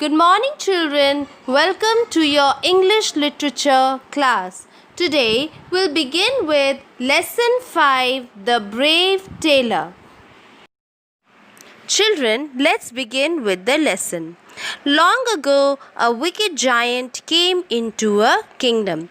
Good morning, children. Welcome to your English literature class. Today we'll begin with Lesson 5, The Brave Tailor. Children, let's begin with the lesson. Long ago, a wicked giant came into a kingdom.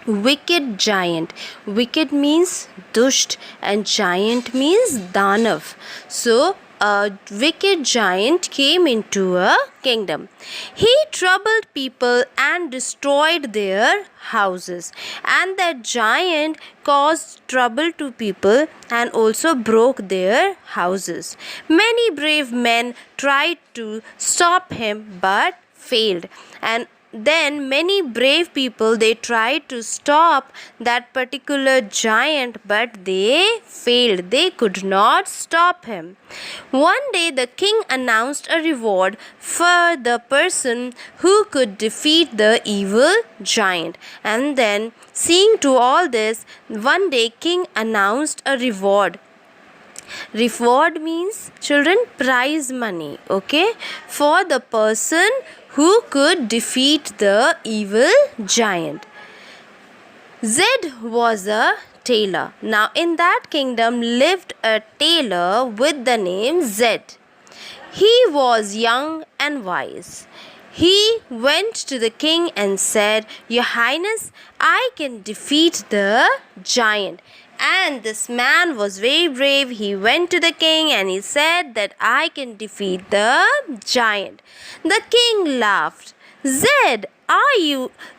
Wicked giant. Wicked means dusht and giant means danav. So, a wicked giant came into a kingdom. He troubled people and destroyed their houses. And that giant caused trouble to people and also broke their houses. Many brave men tried to stop him but failed. And then many brave people, they tried to stop that particular giant, but they failed. They could not stop him. One day the king announced a reward for the person who could defeat the evil giant. And then, seeing to all this, one day king announced a reward. Reward means, children, prize money, okay, for the person who could defeat the evil giant. Zed was a tailor. Now, in that kingdom lived a tailor with the name Zed. He was young and wise. He went to the king and said, "Your Highness, I can defeat the giant." And this man was very brave. He went to the king and he said that I can defeat the giant. The king laughed. "Zed,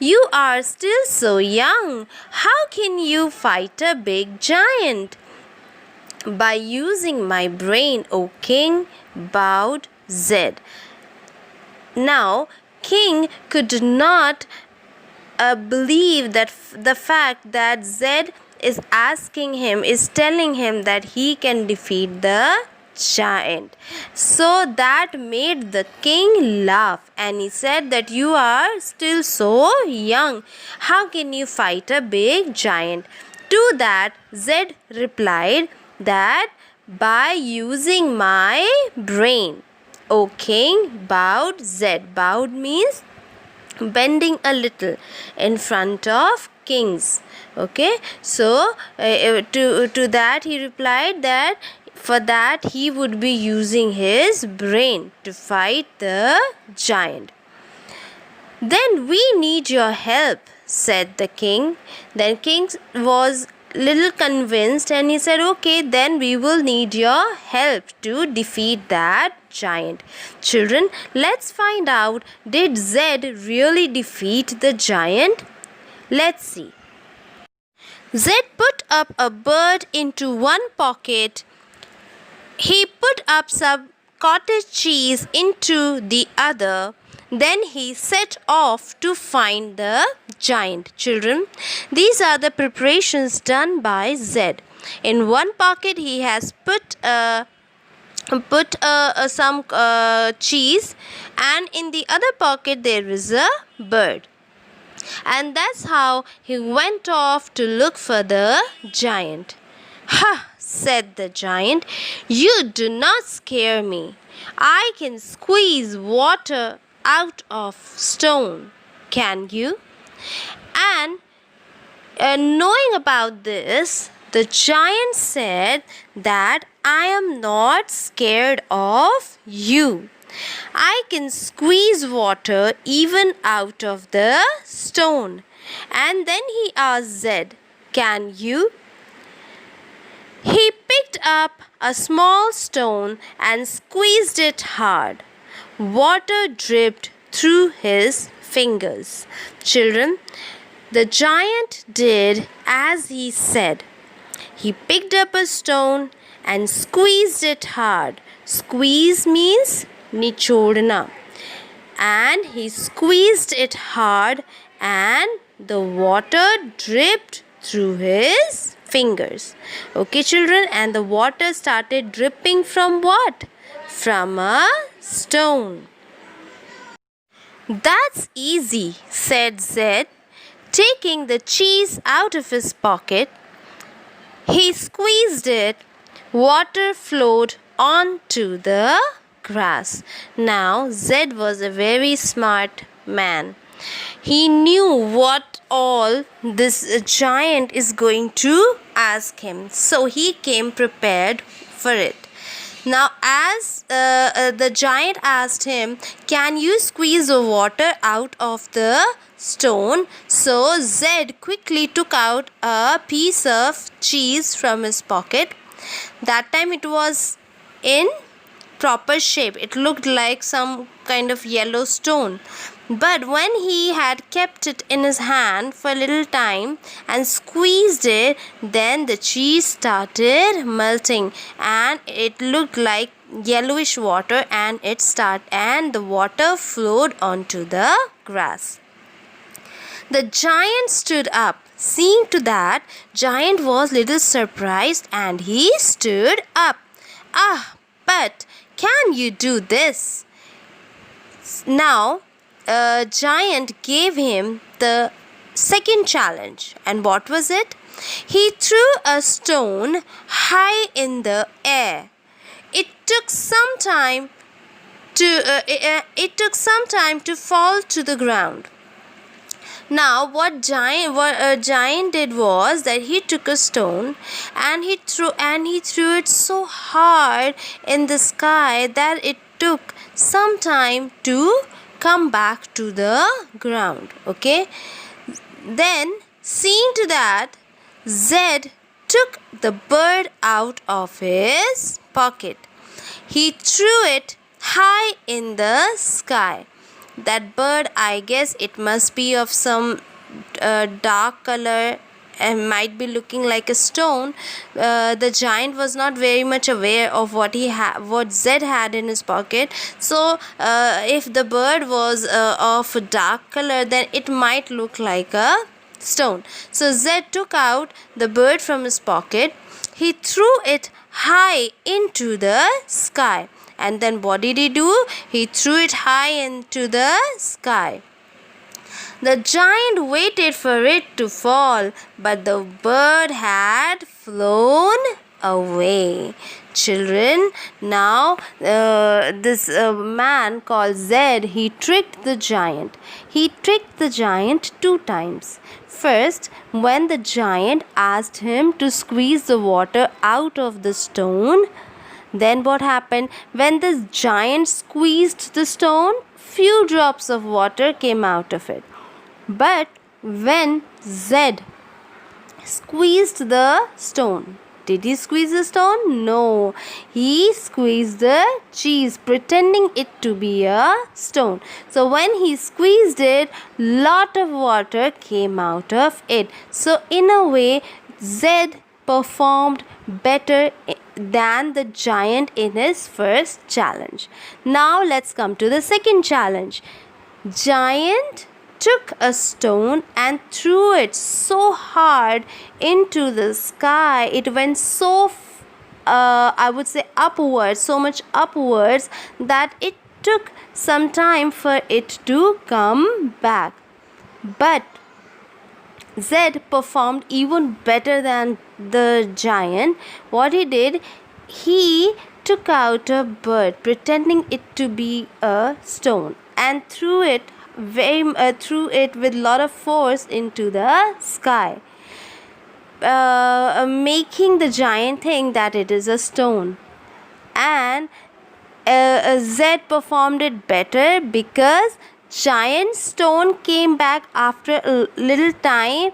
you are still so young. How can you fight a big giant?" "By using my brain, O king," bowed Zed. Now, king could not believe that the fact that Zed is telling him that he can defeat the giant. So that made the king laugh and he said that you are still so young. How can you fight a big giant? To that, Zed replied that by using my brain. "O king," bowed Zed. Bowed means bending a little in front of kings. Okay, so to that he replied that for that he would be using his brain to fight the giant. "Then we need your help," said the king. Then king was little convinced and he said, "Okay, then we will need your help to defeat that giant." Children, let's find out, did Zed really defeat the giant? Let's see. Zed put up a bird into one pocket. He put up some cottage cheese into the other. Then he set off to find the giant. Children, these are the preparations done by Zed. In one pocket he has put some cheese, and in the other pocket there is a bird. And that's how he went off to look for the giant. "Ha!" said the giant. "You do not scare me. I can squeeze water out of stone. Can you?" And knowing about this, the giant said that I am not scared of you. I can squeeze water even out of the stone. And then he asked Zed, "Can you?" He picked up a small stone and squeezed it hard. Water dripped through his fingers. Children, the giant did as he said. He picked up a stone and squeezed it hard. Squeeze means nichodna. And he squeezed it hard and the water dripped through his fingers. Okay, children, and the water started dripping from what? From a stone. "That's easy," said Zed, taking the cheese out of his pocket. He squeezed it. Water flowed onto the grass. Now, Zed was a very smart man. He knew what all this giant is going to ask him, so he came prepared for it. Now, as the giant asked him, "Can you squeeze the water out of the stone?" So Zed quickly took out a piece of cheese from his pocket. That time it was in proper shape. It looked like some kind of yellow stone. But when he had kept it in his hand for a little time and squeezed it, then the cheese started melting and it looked like yellowish water, and the water flowed onto the grass. The giant stood up. Seeing to that, giant was little surprised and he stood up. "Ah, but can you do this?" Now, giant gave him the second challenge. And what was it? He threw a stone high in the air. It took some time to fall to the ground. Now, what giant did was that he took a stone and he threw it so hard in the sky that it took some time to come back to the ground. Okay. Then, seeing to that, Zed took the bird out of his pocket. He threw it high in the sky. That bird, I guess it must be of some dark color and might be looking like a stone. The giant was not very much aware of what Zed had in his pocket. So if the bird was of dark color, then it might look like a stone. So Zed took out the bird from his pocket. He threw it high into the sky. And then what did he do? He threw it high into the sky. The giant waited for it to fall, but the bird had flown away. Children, now this man called Zed, he tricked the giant. He tricked the giant 2 times. First, when the giant asked him to squeeze the water out of the stone, then what happened? When the giant squeezed the stone, few drops of water came out of it. But when Zed squeezed the stone, did he squeeze the stone? No. He squeezed the cheese, pretending it to be a stone. So when he squeezed it, lot of water came out of it. So in a way, Zed performed better than the giant in his first challenge. Now let's come to the second challenge. Giant took a stone and threw it so hard into the sky. It went so I would say upwards, so much upwards, that it took some time for it to come back. But Zed performed even better than the giant. What he did, he took out a bird, pretending it to be a stone, and threw it with lot of force into the sky, making the giant think that it is a stone. And Zed performed it better because giant stone came back after a little time,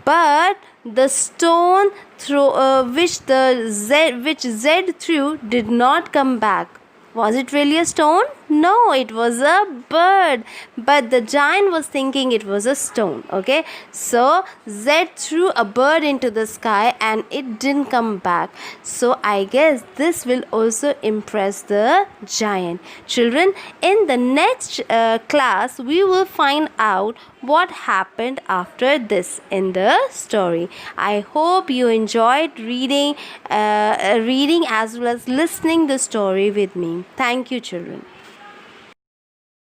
but the stone which Zed threw did not come back. Was it really a stone? No, it was a bird. But the giant was thinking it was a stone. Okay. So Zed threw a bird into the sky and it didn't come back. So I guess this will also impress the giant. Children, in the next class, we will find out what happened after this in the story. I hope you enjoyed reading as well as listening the story with me. Thank you, children.